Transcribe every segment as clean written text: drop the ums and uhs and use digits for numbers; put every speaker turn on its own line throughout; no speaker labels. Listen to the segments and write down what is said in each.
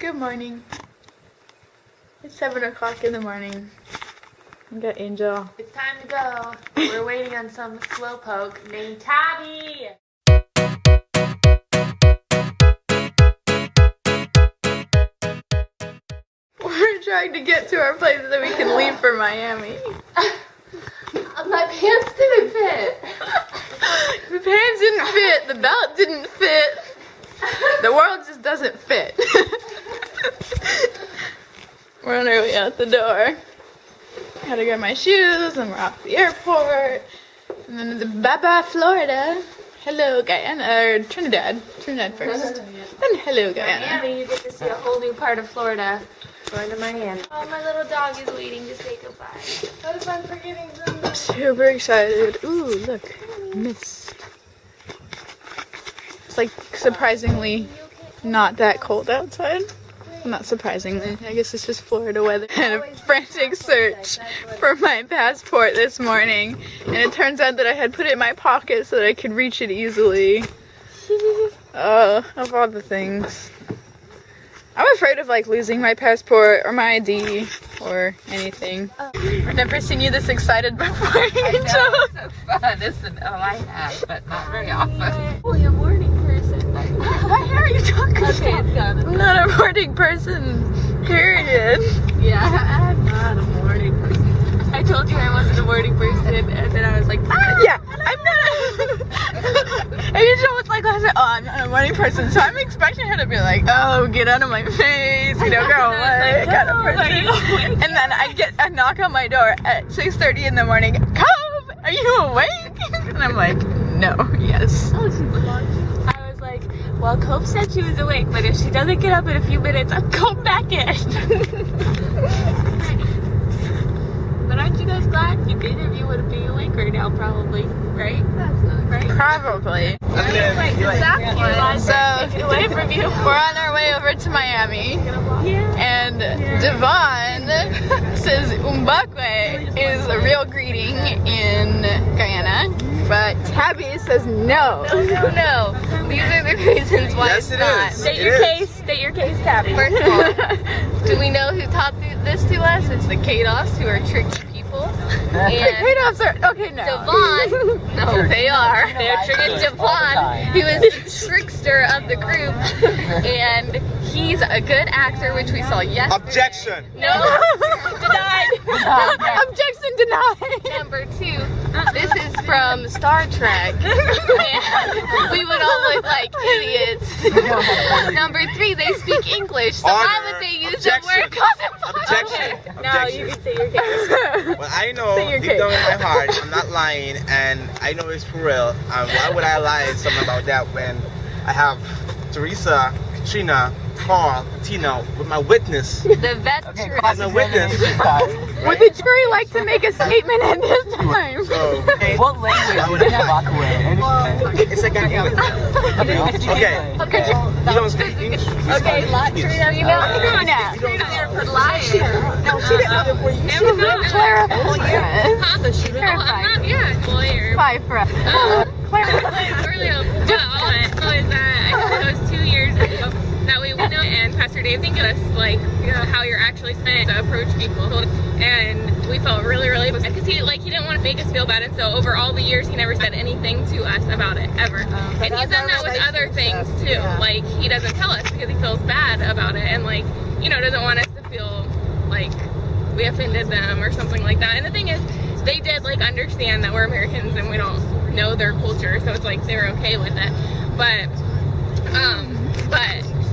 Good morning. It's 7 o'clock in the morning. I got Angel.
It's time to go. We're waiting on some slowpoke named Tabby.
We're trying to get to our place so we can leave for Miami.
My pants didn't fit.
The pants didn't fit, the belt didn't fit. The world just doesn't fit. We're on our way out the door. Gotta grab my shoes and we're off the airport. And then to Baba, Florida. Hello, Guyana, or Trinidad. Trinidad first. Then hello, Guyana.
Miami, you get to see a whole new part of Florida. Going to Miami. Oh, my little dog is waiting to say goodbye. That was fun for getting some.
I'm super excited. Ooh, look. Mist. It's like surprisingly not that cold outside. Not surprisingly. I guess it's just Florida weather. I had a frantic search for my passport this morning. And it turns out that I had put it in my pocket so that I could reach it easily. Of all the things. I'm afraid of like losing my passport or my ID or anything. I've never seen you this excited before.
It's so fun, isn't it? Oh, I have, but not very often. Oh, you're a morning person.
What hair are you talking about?
Okay, it's gone.
I'm not a morning person, period.
Yeah, I'm not a morning person. I told you I wasn't a morning person, and then I was like, ah!
Yeah, I'm not. And Angel was like, I said, oh, I'm not a morning person, so I'm expecting her to be like, oh, get out of my face, you know, go away, kind of person. And then I get a knock on my door at 6:30 in the morning. Come, are you awake? And I'm like, no, yes.
Oh, she's alive. I was like, well, Cope said she was awake, but if she doesn't get up in a few minutes, I'll come back in. But aren't you guys glad you did if you would be awake right now, probably, right? That's not right.
Probably. So,
Get away from you.
we're on our way over to Miami. And Devon says Umbakwe is a real greeting in Guyana. But Tabby says no.
No. These are the reasons why
Yes,
it's
it
not.
is.
State your case, Tabby. First of all, do we know who taught this to us? It's the Kados, who are tricky people.
The
And
K-Dops are, okay, no.
Devon, no, they are. They're tricky. Devon, who is the trickster of the group, and he's a good actor, which we saw yesterday.
Objection.
No, denied.
Objection denied.
Number 2, this is from Star Trek, and we would all look like idiots. Number 3, they speak English, so why would they use the word cousin?
Objection.
Okay. Now you can say your case.
Well, I know
Say your
deep
case.
down in my heart, I'm not lying, and I know it's for real. Why would I lie and something about that when I have Teresa, Katrina, Carl, Tina with my witness?
The veteran.
As a witness.
Would the jury like to make a statement at this time?
So,
What language did you walk away?
it's like an English. Okay.
Okay.
You don't speak English?
Okay, Trina, you know.
You don't
Trina's there for lying.
No, she didn't. She didn't clarify.
Huh? So she didn't. I'm not, yeah, lawyer.
Bye, Fred.
Orleo, all is that I think it was 2 years ago that we went out and Pastor Dave thinking us like, you know, how you're actually supposed to approach people, and we felt really bad because he didn't want to make us feel bad, and so over all the years he never said anything to us about it ever. And he's done that with other things too. Like he doesn't tell us because he feels bad about it, and like, you know, doesn't want us to feel like we offended them or something like that. And the thing is, they did like understand that we're Americans and we don't know their culture, so it's like they're okay with it. But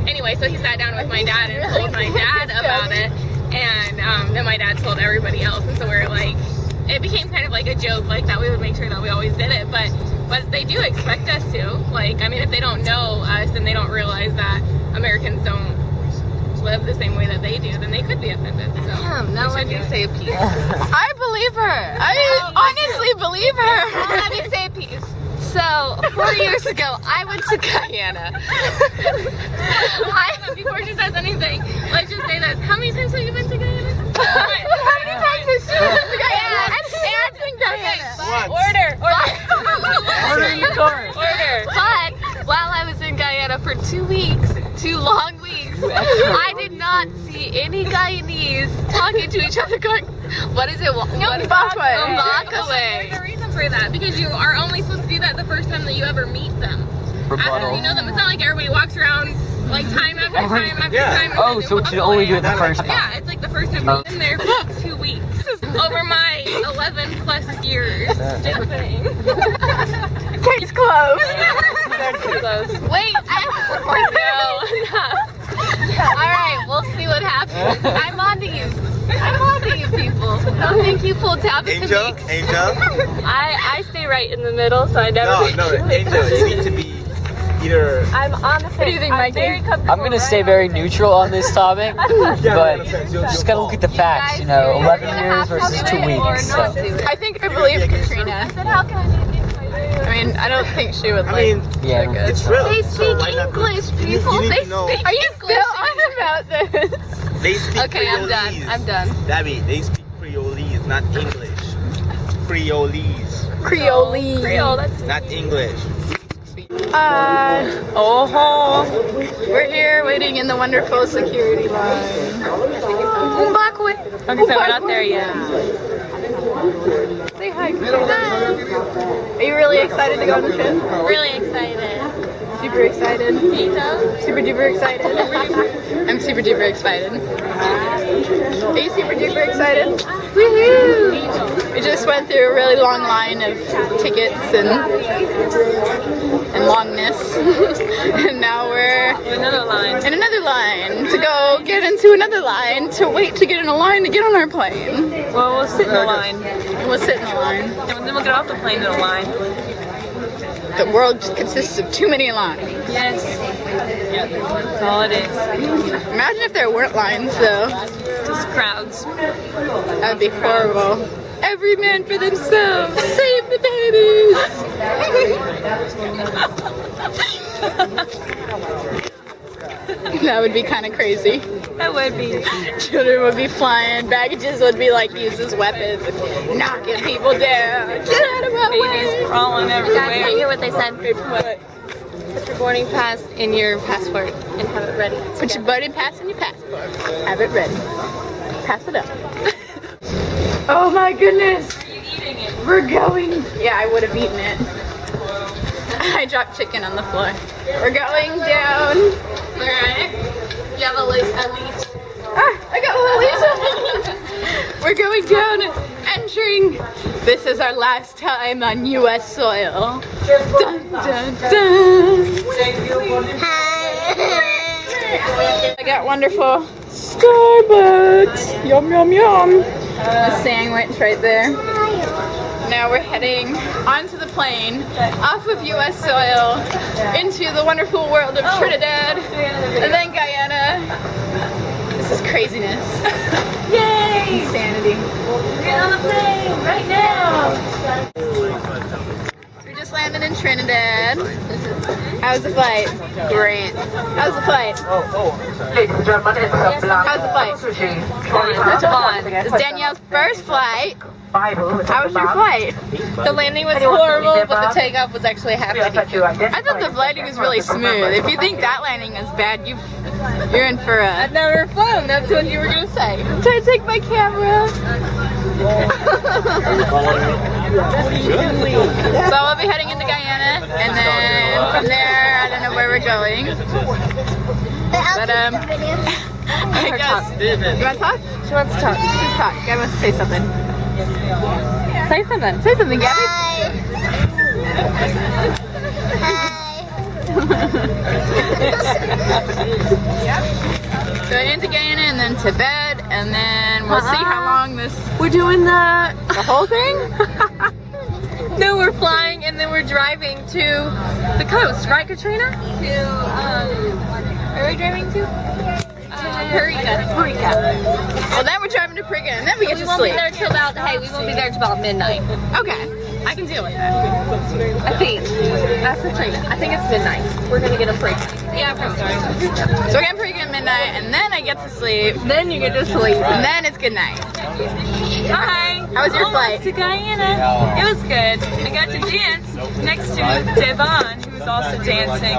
anyway, so he sat down with my dad and told my dad about it, and then my dad told everybody else, and so we're like, it became kind of like a joke, like that we would make sure that we always did it, but they do expect us to. Like, I mean, if they don't know us and they don't realize that Americans don't live the same way that they do, then they could be offended. So now let me say a piece.
I believe her. I honestly believe her.
Let me say a piece. So 4 years ago, I went to Guyana. Before she says anything, let's just say this. How many times have you been to Guyana?
How many times has she been to Guyana?
Order. But while I was in Guyana for 2 weeks, 2 long weeks, I did not see any Guyanese talking to each other going, what is it? What is
Mbakwe.
Mbakwe. There's a reason for that, because you are only supposed to do that the first time that you ever meet them. After you know them, it's not like everybody walks around like time after time after time.
Oh, so we should only do it the first time.
Yeah, it's like the first time we've been there for 2 weeks. Over my 11 plus years. Just saying.
Case closed.
Wait, no. Alright, we'll see what happens. I'm on to you. I'm on to you people. Don't think you pulled tab into
Angel,
me.
Angel.
I stay right in the middle, so I never
No, Angel, you need to be either.
I'm on the fence.
What do you think, Mikey?
I'm gonna stay very neutral on this topic, but just gotta look at the facts, you know, 11 years versus 2 weeks. So.
I think I believe Katrina. I mean, I don't think she would like.
Yeah,
so good.
It's real.
They
so
speak
why not go?
English,
You
people.
need
They
to know.
speak
Are you still on about this?
They speak
Okay, I'm done.
Creolese.
I'm done.
Dabby, they speak Creolese, not English. Creolese,
Creole.
That's
not English.
We're here waiting in the wonderful security line.
Mbakwe. Okay, so we're not there yet.
Say hi, Katrina. Are you really excited to go on the trip?
Really excited.
Super excited.
Pizza?
Super duper excited. I'm super duper excited. Are you super duper excited? Woohoo! We just went through a really long line of tickets and longness. And now we're
Another line.
in another line to go get into another line to wait to get in a line to get on our plane.
Well, we'll sit in the line.
And we'll sit in the line.
And then we'll get off the plane in a line.
The world just consists of too many lines.
Yes. Yep. That's all it is.
Imagine if there weren't lines though.
Just crowds.
That would be horrible. Every man for themselves. Save the babies. That would be kind of crazy.
That would be.
Children would be flying. Baggages would be like used as weapons, knocking people down. Get out of my
Babies
way.
crawling
Guys, can you
everywhere.
hear what they said?
What?
Put your boarding pass in your passport and have it ready.
Put your boarding pass in your passport. Have it ready. Pass it up. Oh my goodness. We're going. Yeah, I would have eaten it. I dropped chicken on the floor. We're going down.
Alright. You have a leash.
Ah, I got a little We're going down, entering. This is our last time on U.S. soil. Dun, dun, dun. I got wonderful Starbucks. Yum, yum, yum. The sandwich right there. Now we're heading onto the plane, off of U.S. soil, into the wonderful world of Trinidad, and then Guyana. This is craziness. Yay! Insanity.
Get on the plane right now.
We just landed in Trinidad. How was the flight? Great. How was the flight? How's the flight? Fun. It's Danielle's first flight. How was your flight?
The landing was horrible, but the takeoff was actually half decent.
I thought the landing was really smooth. If you think that landing is bad, you're in for a...
I've never flown. That's what you were gonna say.
I'm trying to take my camera. So we'll be heading into Guyana, and then from there, I don't know where we're going. But I guess. You want to talk?
She wants to talk.
Just talk. I want to say something.
Say something.
Say something, Gabby. Going into Guyana and then to bed, and then we'll see how long this.
We're doing the
whole thing?
No, we're flying and then we're driving to the coast, right, Katrina? To where are we driving to? Parika.
Well, then we're driving to Parika, and then we get
We
to
won't be
sleep.
there till about, hey, we won't be there till about midnight.
Okay, I can deal with that.
I think. That's Katrina. I think it's midnight. We're gonna get a break.
Yeah, from sorry.
So we're getting Parika at midnight, and then I get to sleep,
Then you get to sleep.
and then it's good night.
Bye.
How was your flight?
To Guyana. It was good. I got to dance next to Devon, who was also dancing.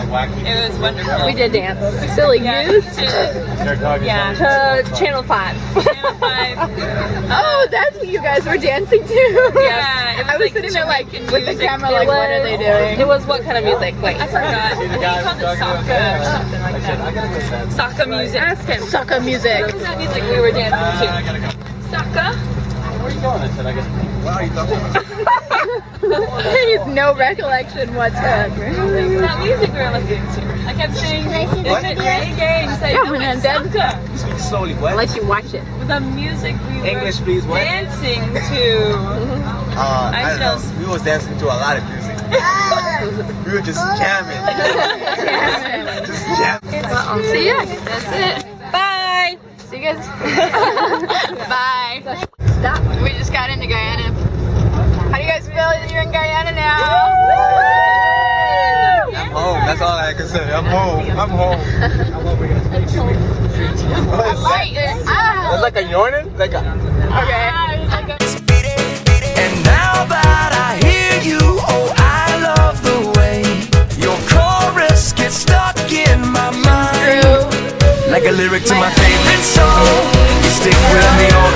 It was wonderful.
We did dance. Silly goose.
Yeah.
To Channel 5.
Channel 5.
Oh, that's what you guys were dancing to.
Yeah, it was
I was
like
sitting there like
Jamaican
with the
music.
camera, like, what are they doing?
It was what kind of music? Wait.
I forgot. I think he called it soccer or something like that. Soccer music.
Ask him.
Soccer music.
What was that music we were dancing to? Soccer?
Where are you going? I said, I guess. What are you talking about?
He has no recollection whatsoever.
That music we were listening to. I kept saying, is it reggae? And he said,
Yeah,
no,
when
it's
I'm dead.
soccer.
Speak slowly, what?
Unless you watch it.
The music we were
English, please, what?
dancing to.
I don't know. We was dancing to a lot of music. We were just jamming. Just jamming.
See ya. That's it.
Bye.
See you guys. Bye. Stop. We just got into Guyana. How do you guys feel that you're in Guyana now?
I'm home. That's all I can say. I'm home. I'm home. That's like a yawning? Like a...
Okay.
And now that I hear you, oh, I love the way your chorus gets stuck in my mind. Like a lyric to my favorite song. You stick with me all